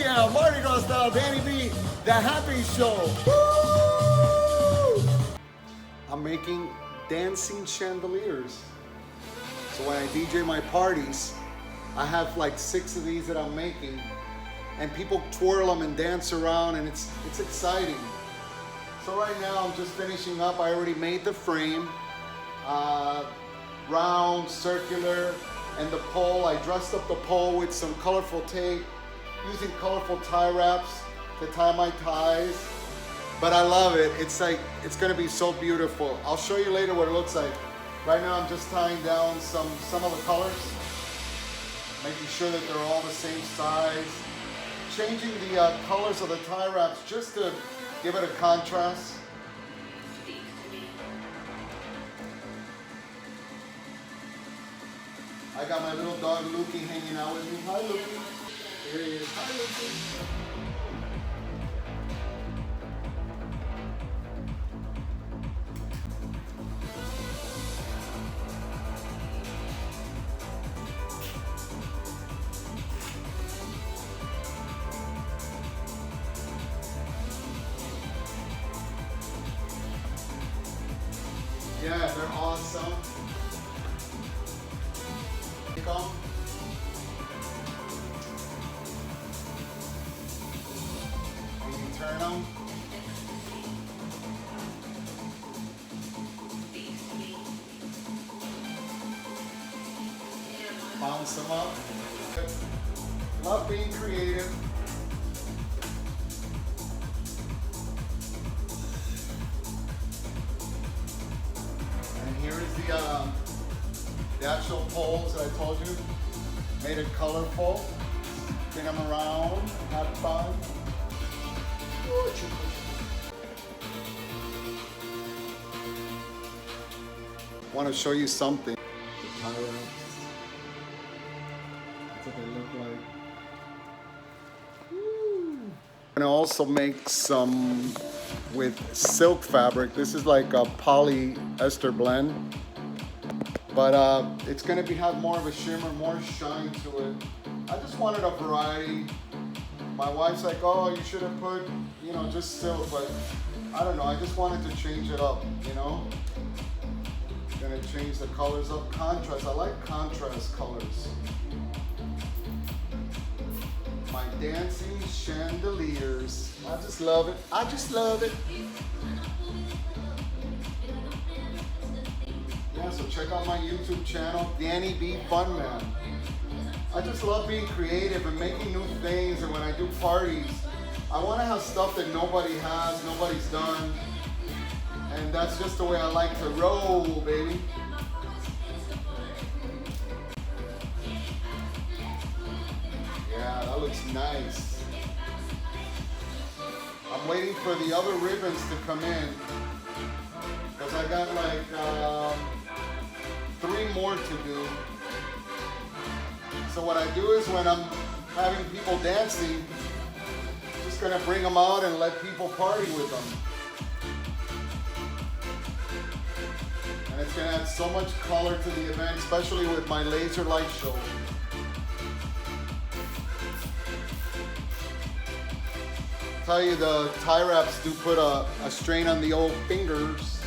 yeah, Mardi Gras style, Danny B, the Happy Show. Woo! I'm making dancing chandeliers. So when I DJ my parties, I have like 6 of these that I'm making, and people twirl them and dance around, and it's exciting. So right now I'm just finishing up. I already made the frame, round, circular, and the pole. I dressed up the pole with some colorful tape, using colorful tie wraps to tie my ties. But I love it. It's gonna be so beautiful. I'll show you later what it looks like. Right now I'm just tying down some of the colors, making sure that they're all the same size. Changing the colors of the tie wraps just to give it a contrast. I got my little dog Lukey hanging out with me. Hi Lukey. Here he is. Hi Lukey. Yeah, they're awesome. Come. And you turn them. Bounce them up. Love being creative. Here is the actual poles that I told you. Made it colorful. Spin them around, have fun. Want to show you something. The tie wraps. That's what they look like. Woo. I'm gonna also make some with silk fabric. This is like a polyester blend, but it's gonna have more of a shimmer, more shine to it. I just wanted a variety. My wife's like, oh, you should have put, just silk, but I don't know, I just wanted to change it up, Gonna change the colors up, contrast. I like contrast colors. My dancing chandeliers. I just love it. I just love it. Yeah, so check out my YouTube channel, Danny B Fun Man. I just love being creative and making new things, and when I do parties, I want to have stuff that nobody has, nobody's done. And that's just the way I like to roll, baby. Yeah, that looks nice. I'm waiting for the other ribbons to come in, because I got like 3 more to do. So what I do is when I'm having people dancing, I'm just gonna bring them out and let people party with them. And it's gonna add so much color to the event, especially with my laser light show. Tell you, the tie wraps do put a strain on the old fingers.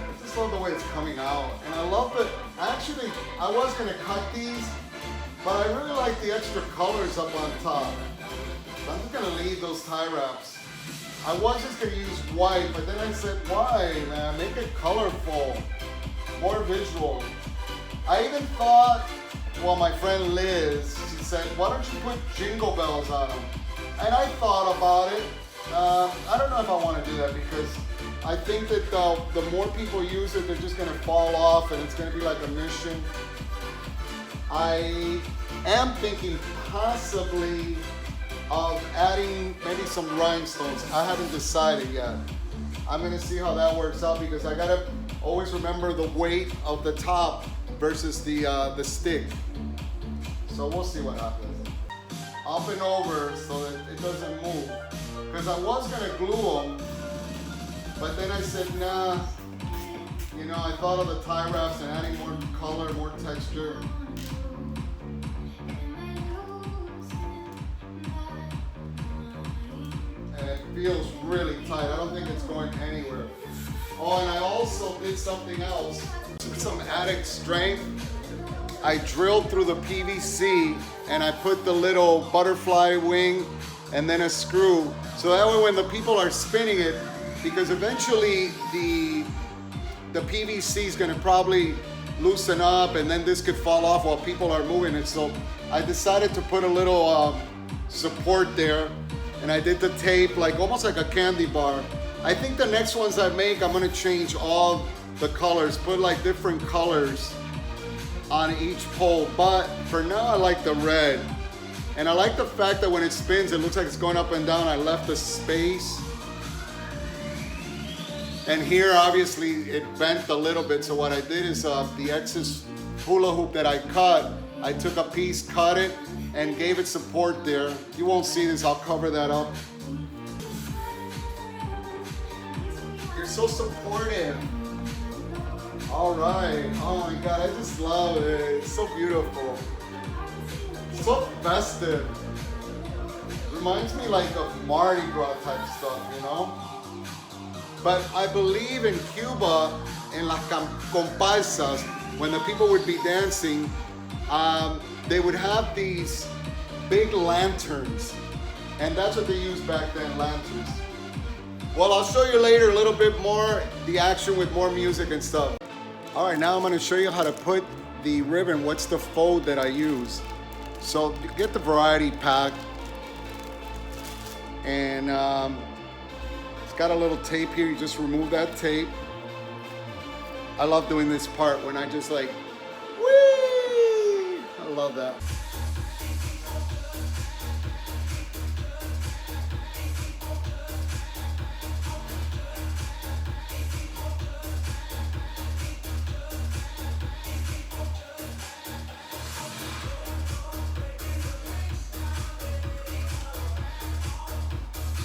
I just love the way it's coming out. And I love that, actually, I was gonna cut these, but I really like the extra colors up on top. So I'm just gonna leave those tie wraps. I was just gonna use white, but then I said, why, man? Make it colorful, more visual. I even thought, well, my friend Liz, she said, why don't you put jingle bells on them? And I thought about it. I don't know if I want to do that, because I think that the more people use it, they're just going to fall off, and it's going to be like a mission. I am thinking possibly of adding maybe some rhinestones. I haven't decided yet. I'm going to see how that works out, because I got to always remember the weight of the top versus the stick. So we'll see what happens. Up and over so that it doesn't move. Because I was gonna glue them, but then I said, nah. I thought of the tie wraps and adding more color, more texture. feels really tight. I don't think it's going anywhere. Oh, and I also did something else. Some added strength. I drilled through the PVC and I put the little butterfly wing and then a screw. So that way when the people are spinning it, because eventually the PVC is gonna probably loosen up and then this could fall off while people are moving it. So I decided to put a little support there, and I did the tape like almost like a candy bar. I think the next ones I make, I'm gonna change all the colors, put like different colors on each pole, but for now I like the red. And I like the fact that when it spins, it looks like it's going up and down. I left the space. And here, obviously, it bent a little bit. So what I did is the excess hula hoop that I cut, I took a piece, cut it, and gave it support there. You won't see this, I'll cover that up. You're so supportive. All right, oh my God, I just love it. It's so beautiful. So festive. Reminds me like of Mardi Gras type stuff, you know? But I believe in Cuba, in las comparsas, when the people would be dancing, they would have these big lanterns. And that's what they used back then, lanterns. Well, I'll show you later a little bit more, the action with more music and stuff. All right, now I'm gonna show you how to put the ribbon, what's the fold that I use. So you get the variety pack, and it's got a little tape here. You just remove that tape. I love doing this part when I just like, whee! I love that.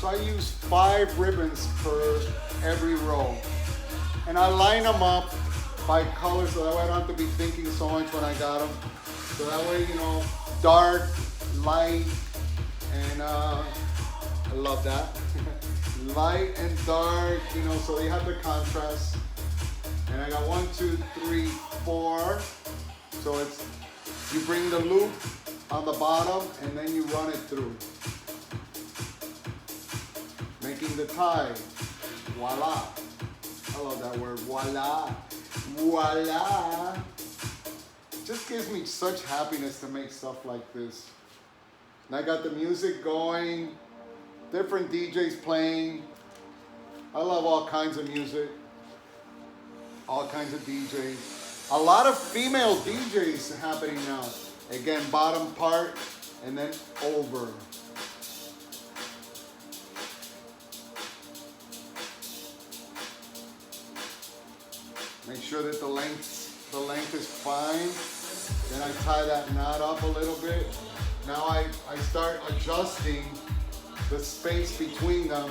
So I use 5 ribbons per every row. And I line them up by color so that way I don't have to be thinking so much when I got them. So that way, you know, dark, light, and I love that. Light and dark, you know, so they have the contrast. And I got 1, 2, 3, 4. So it's, you bring the loop on the bottom and then you run it through. Making the tie. Voila. I love that word. Voila. Voila. It just gives me such happiness to make stuff like this. And I got the music going, different DJs playing. I love all kinds of music, all kinds of DJs. A lot of female DJs happening now. Again, bottom part and then over. Make sure that the length is fine. Then I tie that knot up a little bit. Now I start adjusting the space between them,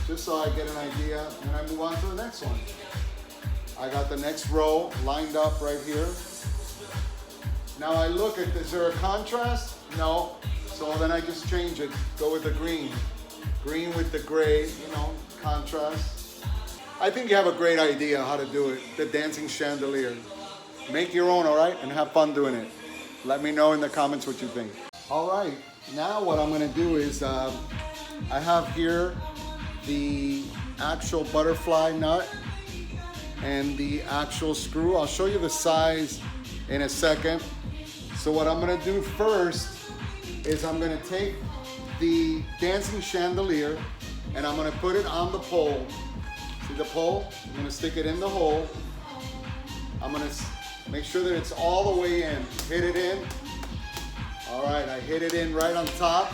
just so I get an idea, and I move on to the next one. I got the next row lined up right here. Now I look at, is there a contrast? No. So then I just change it, go with the green. Green with the gray, you know, contrast. I think you have a great idea how to do it, the dancing chandelier. Make your own, all right? And have fun doing it. Let me know in the comments what you think. All right, now what I'm gonna do is, I have here the actual butterfly nut and the actual screw. I'll show you the size in a second. So what I'm gonna do first is I'm gonna take the dancing chandelier and I'm gonna put it on the pole. See the pole? I'm gonna stick it in the hole. I'm gonna make sure that it's all the way in. Hit it in. All right, I hit it in right on top.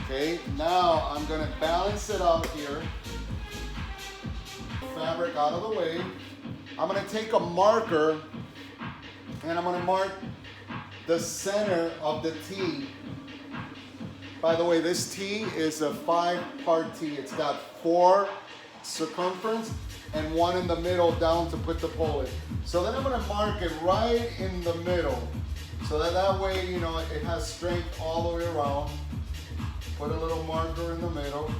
Okay, now I'm gonna balance it out here. Fabric out of the way. I'm gonna take a marker and I'm gonna mark the center of the T. By the way, this T is a 5-part T. It's got 4 circumference and 1 in the middle down to put the pole in. So then I'm gonna mark it right in the middle so that way, you know, it has strength all the way around. Put a little marker in the middle.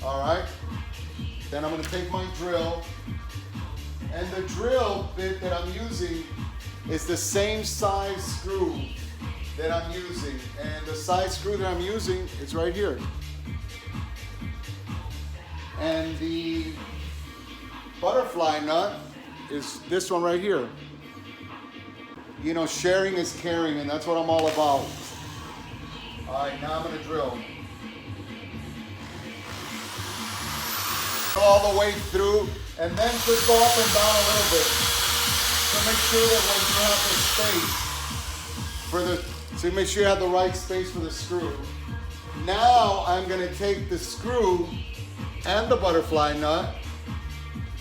All right. Then I'm gonna take my drill. And the drill bit that I'm using is the same size screw that I'm using. And the size screw that I'm using is right here. And the butterfly nut is this one right here. You know, sharing is caring, and that's what I'm all about. All right, now I'm gonna drill. All the way through, and then just go up and down a little bit. So make sure that when you have the space for the, so make sure you have the right space for the screw. Now I'm gonna take the screw and the butterfly nut,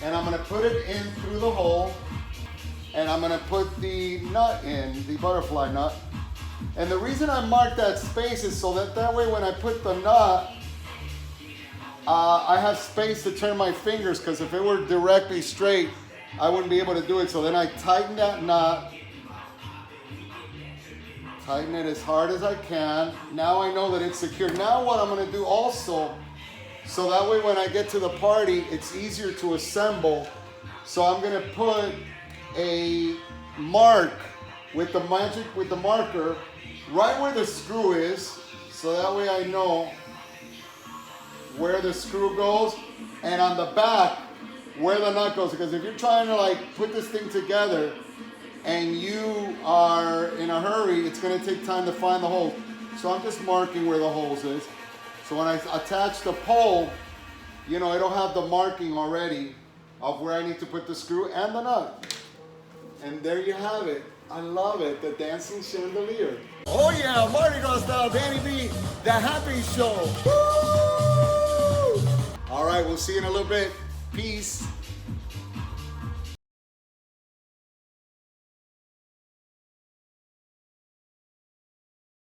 and I'm gonna put it in through the hole, and I'm gonna put the nut in, the butterfly nut. And the reason I mark that space is so that way when I put the nut, I have space to turn my fingers, because if it were directly straight, I wouldn't be able to do it. So then I tighten that nut, tighten it as hard as I can. Now I know that it's secure. Now what I'm gonna do also, so that way when I get to the party, it's easier to assemble. So I'm gonna put a mark with the marker right where the screw is, so that way I know where the screw goes, and on the back where the nut goes. Because if you're trying to like put this thing together and you are in a hurry, it's going to take time to find the hole. So I'm just marking where the holes is. So when I attach the pole, you know, it'll have the marking already of where I need to put the screw and the nut. And there you have it. I love it, the dancing chandelier. Oh yeah, Mardi Gras style, Danny B, the happy show. Woo! All right, we'll see you in a little bit. Peace.